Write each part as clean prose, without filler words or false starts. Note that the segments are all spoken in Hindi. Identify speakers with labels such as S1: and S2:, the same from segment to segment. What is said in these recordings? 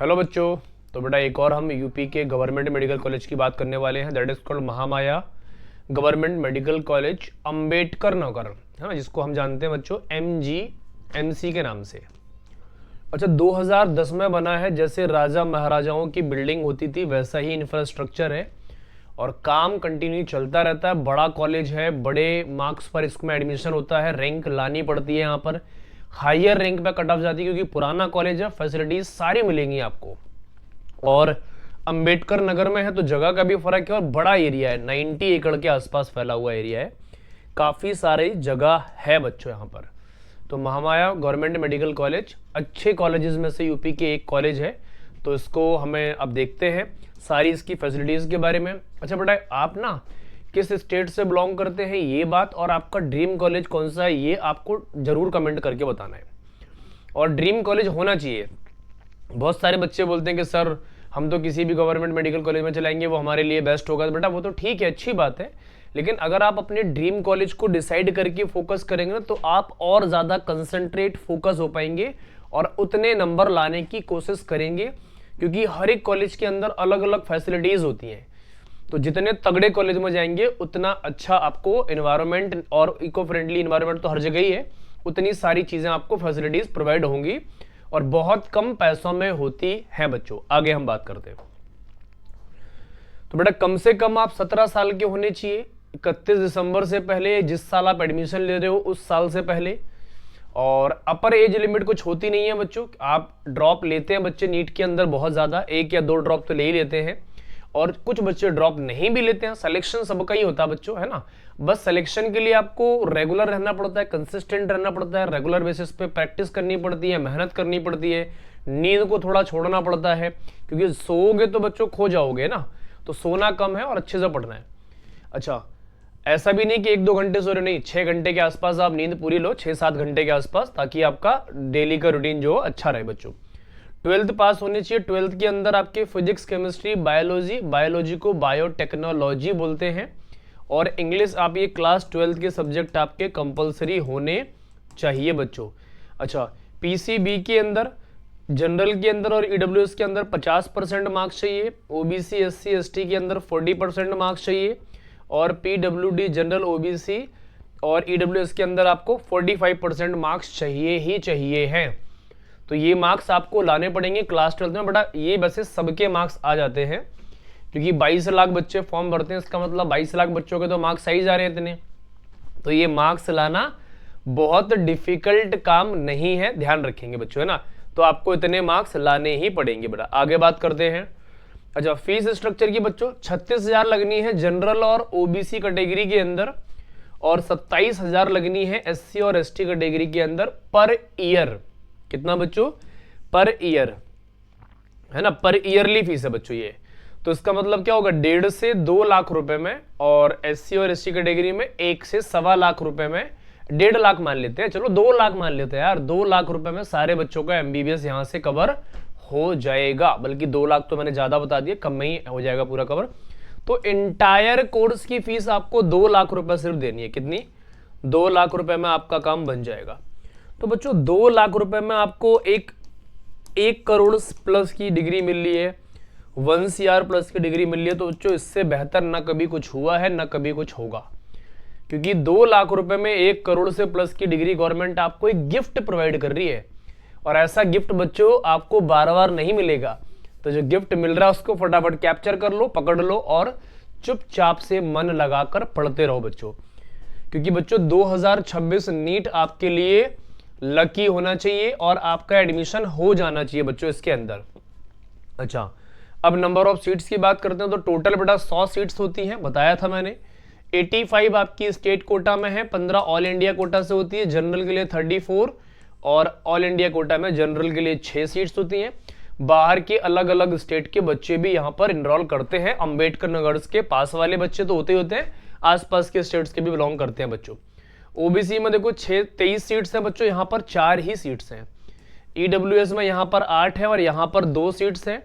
S1: हेलो बच्चों। तो बेटा एक और हम यूपी के गवर्नमेंट मेडिकल कॉलेज की बात करने वाले हैं। That is called Mahamaya government medical college Ambedkar Nagar, है ना, जिसको हम जानते हैं बच्चों MGMC के नाम से। अच्छा, 2010 में बना है। जैसे राजा महाराजाओं की बिल्डिंग होती थी वैसा ही इंफ्रास्ट्रक्चर है और काम कंटिन्यू चलता रहता है। बड़ा कॉलेज है, बड़े मार्क्स पर इसमें एडमिशन होता है, रैंक लानी पड़ती है, यहाँ पर हायर रैंक पे कट ऑफ जाती है क्योंकि पुराना कॉलेज है, फैसिलिटीज सारी मिलेंगी आपको। और अंबेडकर नगर में है तो जगह का भी फर्क है और बड़ा एरिया है, 90 एकड़ के आसपास फैला हुआ एरिया है, काफ़ी सारी जगह है बच्चों यहाँ पर। तो महामाया गवर्नमेंट मेडिकल कॉलेज अच्छे कॉलेजेस में से यूपी के एक कॉलेज है। तो इसको हमें अब देखते हैं सारी इसकी फैसिलिटीज़ के बारे में। अच्छा बेटा, आप ना किस स्टेट से बिलोंग करते हैं ये बात और आपका ड्रीम कॉलेज कौन सा है ये आपको जरूर कमेंट करके बताना है। और ड्रीम कॉलेज होना चाहिए। बहुत सारे बच्चे बोलते हैं कि सर हम तो किसी भी गवर्नमेंट मेडिकल कॉलेज में चलाएंगे, वो हमारे लिए बेस्ट होगा। तो बेटा वो तो ठीक है, अच्छी बात है, लेकिन अगर आप अपने ड्रीम कॉलेज को डिसाइड करके फोकस करेंगे ना तो आप और ज़्यादा कंसंट्रेट फोकस हो पाएंगे और उतने नंबर लाने की कोशिश करेंगे, क्योंकि हर एक कॉलेज के अंदर अलग अलग फैसिलिटीज़ होती हैं। तो जितने तगड़े कॉलेज में जाएंगे उतना अच्छा आपको एनवायरनमेंट, और इको फ्रेंडली एनवायरनमेंट तो हर जगह ही है, उतनी सारी चीज़ें आपको फैसिलिटीज़ प्रोवाइड होंगी और बहुत कम पैसों में होती हैं बच्चों। आगे हम बात करते हैं। तो बेटा कम से कम आप 17 साल के होने चाहिए 31 दिसंबर से पहले, जिस साल आप एडमिशन ले रहे हो उस साल से पहले। और अपर एज लिमिट कुछ होती नहीं है बच्चों। आप ड्रॉप लेते हैं बच्चे नीट के अंदर बहुत ज़्यादा, 1 या 2 ड्रॉप तो ले ही लेते हैं, और कुछ बच्चे ड्रॉप नहीं भी लेते हैं। सिलेक्शन सबका ही होता है बच्चों, है ना। बस सिलेक्शन के लिए आपको रेगुलर रहना पड़ता है, कंसिस्टेंट रहना पड़ता है, रेगुलर बेसिस पे प्रैक्टिस करनी पड़ती है, मेहनत करनी पड़ती है, नींद को थोड़ा छोड़ना पड़ता है, क्योंकि सोओगे तो बच्चों खो जाओगे ना। तो सोना कम है और अच्छे से पढ़ना है। अच्छा, ऐसा भी नहीं कि 1-2 घंटे सो रहे, नहीं, 6 घंटे के आसपास आप नींद पूरी लो, 6-7 घंटे के आसपास, ताकि आपका डेली का रूटीन जो अच्छा रहे बच्चों। 12th पास होनी चाहिए। 12th के अंदर आपके फिजिक्स, केमिस्ट्री, बायोलॉजी को बायोटेक्नोलॉजी बोलते हैं, और इंग्लिश आप ये क्लास 12th के सब्जेक्ट आपके कंपलसरी होने चाहिए बच्चों। अच्छा, पीसीबी के अंदर, जनरल के अंदर और ईडब्ल्यूएस के अंदर 50% मार्क्स चाहिए, ओबीसी एससी एसटी के अंदर 40% मार्क्स चाहिए, और पीडब्ल्यूडी जनरल ओबीसी और ईडब्ल्यूएस के अंदर आपको 45% मार्क्स चाहिए ही चाहिए हैं। तो ये मार्क्स आपको लाने पड़ेंगे क्लास 12th में। बेटा ये वैसे सबके मार्क्स आ जाते हैं, क्योंकि 22 लाख बच्चे फॉर्म भरते हैं, इसका मतलब 22 लाख बच्चों के तो मार्क्स आ ही जा रहे हैं इतने। तो ये मार्क्स लाना बहुत डिफिकल्ट काम नहीं है, ध्यान रखेंगे बच्चों, है ना। तो आपको इतने मार्क्स लाने ही पड़ेंगे। बेटा आगे बात करते हैं। अच्छा, फीस स्ट्रक्चर की बच्चों 36,000 लगनी है जनरल और ओबीसी कैटेगरी के अंदर, और 27,000 लगनी है एससी और एसटी कैटेगरी के अंदर पर ईयर। कितना बच्चों? पर ईयर, है ना, पर ईयरली फीस है बच्चों ये। तो इसका मतलब क्या होगा, 1.5 से 2 लाख रुपए में, और एससी और एसटी कैटेगरी में 1 से 1.25 लाख रुपए में, 1.5 लाख मान लेते हैं, चलो 2 लाख मान लेते हैं यार। 2 लाख रुपए में सारे बच्चों का एमबीबीएस यहाँ से कवर हो जाएगा, बल्कि 2 लाख तो मैंने ज्यादा बता दिया, कम में ही हो जाएगा पूरा कवर। तो इंटायर कोर्स की फीस आपको 2 लाख रुपए सिर्फ देनी है। कितनी? 2 लाख रुपए में आपका काम बन जाएगा। तो बच्चों 2 लाख रुपए में आपको 1 करोड़ प्लस की डिग्री मिल रही है, 1 CR प्लस की डिग्री मिल रही है। तो बच्चों इससे बेहतर ना कभी कुछ हुआ है ना कभी कुछ होगा, क्योंकि 2 लाख रुपए में 1 करोड़ से प्लस की डिग्री गवर्नमेंट आपको एक गिफ्ट प्रोवाइड कर रही है, और ऐसा गिफ्ट बच्चों आपको बार बार नहीं मिलेगा। तो जो गिफ्ट मिल रहा है उसको फटाफट कैप्चर कर लो, पकड़ लो, और चुपचाप से मन लगाकर पढ़ते रहो बच्चों, क्योंकि बच्चों 2026 नीट आपके लिए लकी होना चाहिए और आपका एडमिशन हो जाना चाहिए बच्चों इसके अंदर। अच्छा, अब नंबर ऑफ सीट्स की बात करते हैं। तो टोटल बेटा 100 सीट्स होती हैं, बताया था मैंने। 85 आपकी स्टेट कोटा में है, 15 ऑल इंडिया कोटा से होती है, जनरल के लिए 34, और ऑल इंडिया कोटा में जनरल के लिए 6 सीट्स होती हैं। बाहर के अलग अलग स्टेट के बच्चे भी यहाँ पर इनरोल करते हैं। अंबेडकर नगर के पास वाले बच्चे तो होते ही होते हैं, आसपास के स्टेट्स के भी बिलोंग करते हैं बच्चों। ओबीसी में देखो 23 सीट्स हैं बच्चों, यहाँ पर 4 ही सीट्स हैं। ईडब्ल्यूएस में यहाँ पर 8 है और यहाँ पर 2 सीट्स हैं।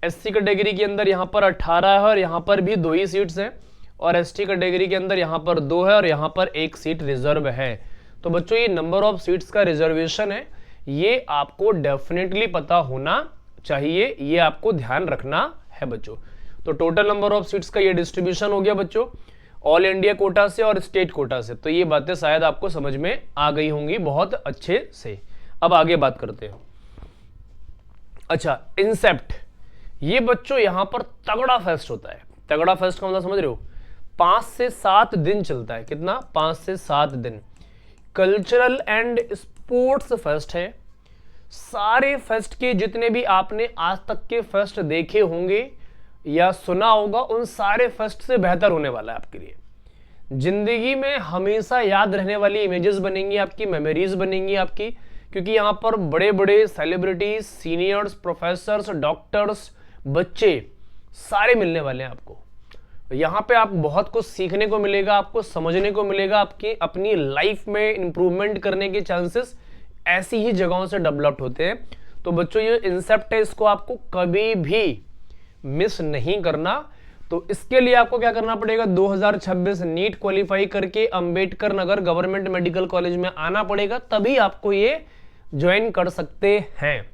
S1: एससी कैटेगरी के अंदर यहाँ पर 18 है और यहाँ पर भी 2 ही सीट्स हैं, और एसटी कैटेगरी के अंदर यहाँ पर 2 है और यहाँ पर 1 सीट रिजर्व है। तो बच्चों ये नंबर ऑफ सीट्स का रिजर्वेशन है, ये आपको डेफिनेटली पता होना चाहिए, ये आपको ध्यान रखना है बच्चों। तो टोटल नंबर ऑफ सीट्स का ये डिस्ट्रीब्यूशन हो गया बच्चों, ऑल इंडिया कोटा से और स्टेट कोटा से। तो ये बातें शायद आपको समझ में आ गई होंगी बहुत अच्छे से। अब आगे बात करते हैं। अच्छा, इंसेप्ट, ये बच्चों यहां पर तगड़ा फेस्ट होता है। तगड़ा फेस्ट का मतलब समझ रहे हो, 5 से 7 दिन चलता है। कितना? 5 से 7 दिन। कल्चरल एंड स्पोर्ट्स फेस्ट है। सारे फेस्ट के जितने भी आपने आज तक के फेस्ट देखे होंगे या सुना होगा, उन सारे फेस्ट से बेहतर होने वाला है आपके लिए। जिंदगी में हमेशा याद रहने वाली इमेजेस बनेंगी आपकी, मेमोरीज बनेंगी आपकी, क्योंकि यहाँ पर बड़े बड़े सेलिब्रिटीज, सीनियर्स, प्रोफेसर्स, डॉक्टर्स, बच्चे सारे मिलने वाले हैं आपको। यहाँ पे आप बहुत कुछ सीखने को मिलेगा, आपको समझने को मिलेगा। आपकी अपनी लाइफ में इंप्रूवमेंट करने के चांसेस ऐसी ही जगहों से डेवलप्ड होते हैं। तो बच्चों ये इंसेप्ट है, इसको आपको कभी भी मिस नहीं करना। तो इसके लिए आपको क्या करना पड़ेगा, 2026 नीट क्वालिफाई करके Ambedkar Nagar government medical college में आना पड़ेगा, तभी आपको ये ज्वाइन कर सकते हैं।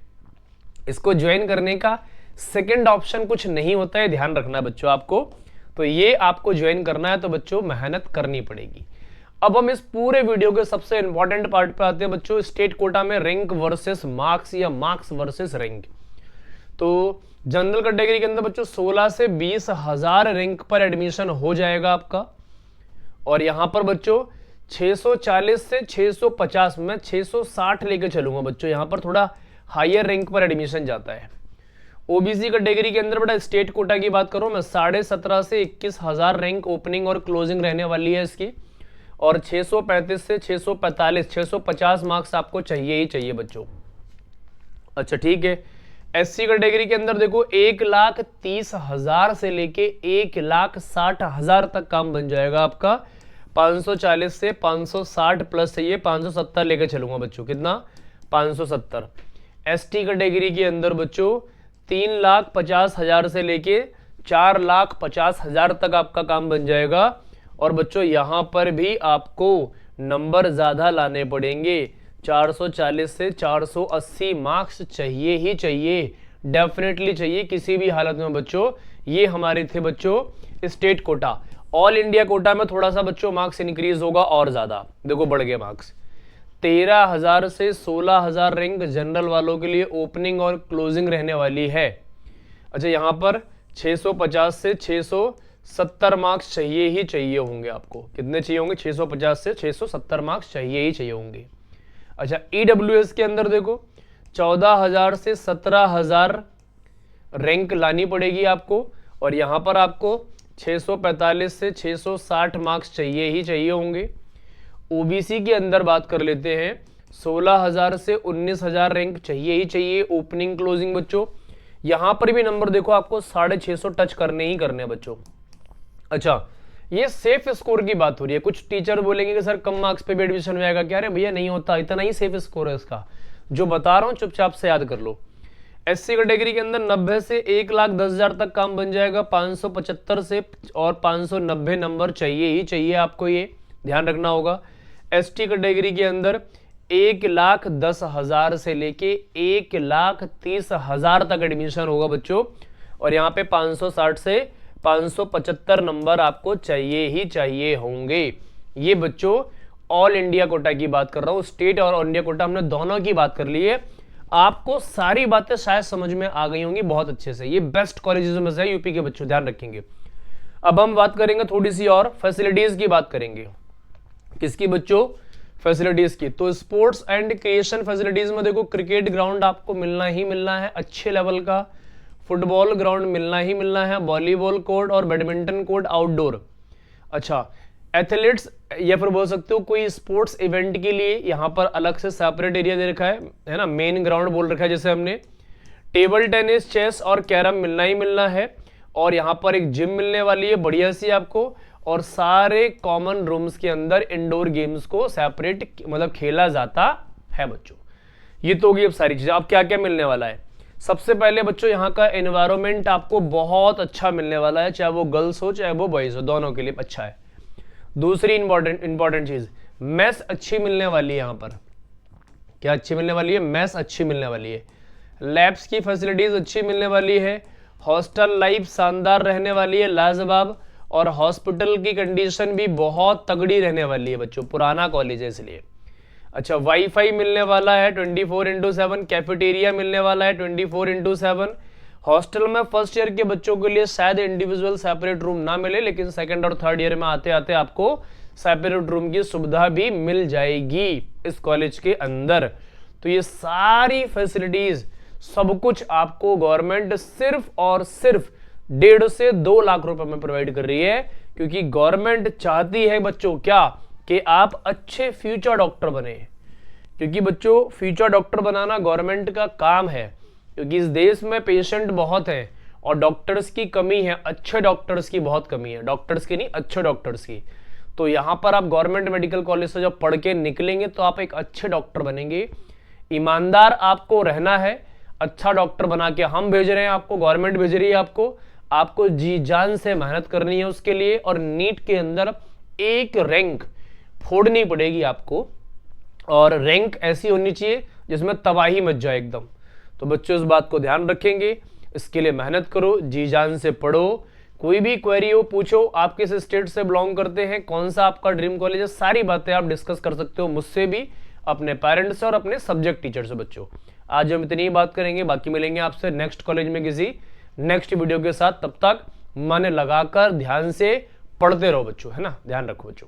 S1: इसको ज्वाइन करने का सेकंड ऑप्शन कुछ नहीं होता है, ध्यान रखना बच्चों आपको। तो ये आपको ज्वाइन करना है तो बच्चों मेहनत करनी पड़ेगी। अब हम इस पूरे वीडियो के सबसे इंपॉर्टेंट पार्ट पे आते हैं बच्चों, स्टेट कोटा में रैंक वर्सेस मार्क्स या मार्क्स वर्सेस रैंक। तो जनरल कैटेगरी के अंदर बच्चों 16 से 20 हजार रैंक पर एडमिशन हो जाएगा आपका। और यहां पर बच्चों 640 से 650, मैं 660 लेके चलूंगा बच्चों, यहां पर थोड़ा हायर रैंक पर एडमिशन जाता है। ओबीसी कैटेगरी के अंदर बेटा स्टेट कोटा की बात करूं मैं, 17.5 से 21 हजार रैंक ओपनिंग और क्लोजिंग रहने वाली है इसकी। और 635 से 645, 650 मार्क्स आपको चाहिए ही चाहिए बच्चों। अच्छा ठीक है। एससी कैटेगरी के अंदर देखो 1,30,000 से लेके 1,60,000 तक काम बन जाएगा आपका। 540 से 560 प्लस चाहिए, 570 लेके चलूंगा बच्चों। कितना? 570। एसटी कैटेगरी के अंदर बच्चों 3,50,000 से लेके 4,50,000 तक आपका काम बन जाएगा। और बच्चों यहां पर भी आपको नंबर ज्यादा लाने पड़ेंगे, 440 से 480 मार्क्स चाहिए ही चाहिए, डेफिनेटली चाहिए किसी भी हालत में बच्चों। ये हमारे थे बच्चों state quota. All India quota में थोड़ा सा बच्चों मार्क्स इंक्रीज होगा और ज्यादा, देखो बढ़ गए मार्क्स। 13,000 से 16,000 रैंक जनरल वालों के लिए ओपनिंग और क्लोजिंग रहने वाली है। अच्छा यहाँ पर 650 से 670 मार्क्स चाहिए ही चाहिए होंगे आपको। कितने चाहिए होंगे? 650 से 670 मार्क्स चाहिए ही चाहिए होंगे। अच्छा ईडब्ल्यूएस के अंदर देखो 14,000 से 17,000 रैंक लानी पड़ेगी आपको। और यहां पर आपको 645 से 660 मार्क्स चाहिए ही चाहिए होंगे। ओबीसी के अंदर बात कर लेते हैं, 16,000 से 19,000 रैंक चाहिए ही चाहिए ओपनिंग क्लोजिंग बच्चों। यहां पर भी नंबर देखो आपको 650 टच करने ही करने बच्चों। अच्छा ये सेफ स्कोर की बात हो रही है। कुछ टीचर बोलेंगे कि सर कम मार्क्स पे भी एडमिशन में आएगा क्या? अरे भैया नहीं होता, इतना ही सेफ स्कोर है इसका। जो बता रहा हूं चुपचाप से याद कर लो। एससी कैटेगरी के अंदर 90 से 1,10,000 तक काम बन जाएगा। 575 से और 590 नंबर चाहिए ही चाहिए आपको, ये ध्यान रखना होगा। एसटी कैटेगरी के अंदर 1,10,000 से लेके 1,30,000 तक एडमिशन होगा बच्चों। और यहाँ पे 560 से 575 नंबर आपको चाहिए ही चाहिए होंगे। ये बच्चों ऑल इंडिया कोटा की बात कर रहा हूं, स्टेट और ऑल इंडिया कोटा हमने दोनों की बात कर ली है। आपको सारी बातें शायद समझ में आ गई होंगी बहुत अच्छे से। ये बेस्ट कॉलेजेस में से यूपी के बच्चों, ध्यान रखेंगे। अब हम बात करेंगे थोड़ी सी और फैसिलिटीज की बात करेंगे। किसकी बच्चों? फैसिलिटीज की। तो स्पोर्ट्स एंड क्रिएशन फैसिलिटीज में देखो क्रिकेट ग्राउंड आपको मिलना ही मिलना है अच्छे लेवल का, फुटबॉल ग्राउंड मिलना ही मिलना है, वॉलीबॉल कोर्ट और बैडमिंटन कोर्ट आउटडोर। अच्छा एथलीट्स या फिर बोल सकते हो कोई स्पोर्ट्स इवेंट के लिए यहाँ पर अलग से सेपरेट एरिया दे रखा है ना, मेन ग्राउंड बोल रखा है जैसे हमने। टेबल टेनिस, चेस और कैरम मिलना ही मिलना है। और यहाँ पर एक जिम मिलने वाली है बढ़िया सी आपको। और सारे कॉमन रूम्स के अंदर इंडोर गेम्स को सेपरेट मतलब खेला जाता है बच्चों। ये तो होगी अब सारी चीजें। अब क्या क्या मिलने वाला है? सबसे पहले बच्चों यहाँ का एनवायरनमेंट आपको बहुत अच्छा मिलने वाला है, चाहे वो गर्ल्स हो चाहे वो बॉयज हो, दोनों के लिए अच्छा है। दूसरी इंपॉर्टेंट चीज, मेस अच्छी मिलने वाली है। यहाँ पर क्या अच्छी मिलने वाली है? मेस अच्छी मिलने वाली है। लैब्स की फैसिलिटीज अच्छी मिलने वाली है, हॉस्टल लाइफ शानदार रहने वाली है, लाजवाब, और हॉस्पिटल की कंडीशन भी बहुत तगड़ी रहने वाली है बच्चों, पुराना कॉलेज है इसलिए। अच्छा, वाईफाई मिलने वाला है 24/7, कैफेटेरिया मिलने वाला है 24/7। हॉस्टल में फर्स्ट ईयर के बच्चों के लिए शायद इंडिविजुअल सेपरेट रूम ना मिले, लेकिन सेकंड और थर्ड ईयर में आते आते आपको सेपरेट रूम की सुविधा भी मिल जाएगी इस कॉलेज के अंदर। तो ये सारी फैसिलिटीज सब कुछ आपको गवर्नमेंट सिर्फ और सिर्फ 1.5 से 2 लाख रुपए में प्रोवाइड कर रही है, क्योंकि गवर्नमेंट चाहती है बच्चों क्या, कि आप अच्छे फ्यूचर डॉक्टर बने। क्योंकि बच्चों फ्यूचर डॉक्टर बनाना गवर्नमेंट का काम है, क्योंकि इस देश में पेशेंट बहुत हैं और डॉक्टर्स की कमी है, अच्छे डॉक्टर्स की बहुत कमी है, डॉक्टर्स की नहीं, अच्छे डॉक्टर्स की। तो यहाँ पर आप गवर्नमेंट मेडिकल कॉलेज से जब पढ़ के निकलेंगे तो आप एक अच्छे डॉक्टर बनेंगे। ईमानदार आपको रहना है, अच्छा डॉक्टर बना के हम भेज रहे हैं आपको, गवर्नमेंट भेज रही है आपको जी जान से मेहनत करनी है उसके लिए, और नीट के अंदर एक रैंक फोड़नी पड़ेगी आपको, और रैंक ऐसी होनी चाहिए जिसमें तबाही मच जाए एकदम। तो बच्चों इस बात को ध्यान रखेंगे, इसके लिए मेहनत करो, जी जान से पढ़ो। कोई भी क्वेरी हो पूछो, आप किस स्टेट से बिलोंग करते हैं, कौन सा आपका ड्रीम कॉलेज है, सारी बातें आप डिस्कस कर सकते हो मुझसे भी, अपने पेरेंट्स से और अपने सब्जेक्ट टीचर से। बच्चों आज हम इतनी ही बात करेंगे, बाकी मिलेंगे आपसे नेक्स्ट कॉलेज में किसी नेक्स्ट वीडियो के साथ। तब तक मन लगाकर ध्यान से पढ़ते रहो बच्चों, है ना, ध्यान रखो बच्चों।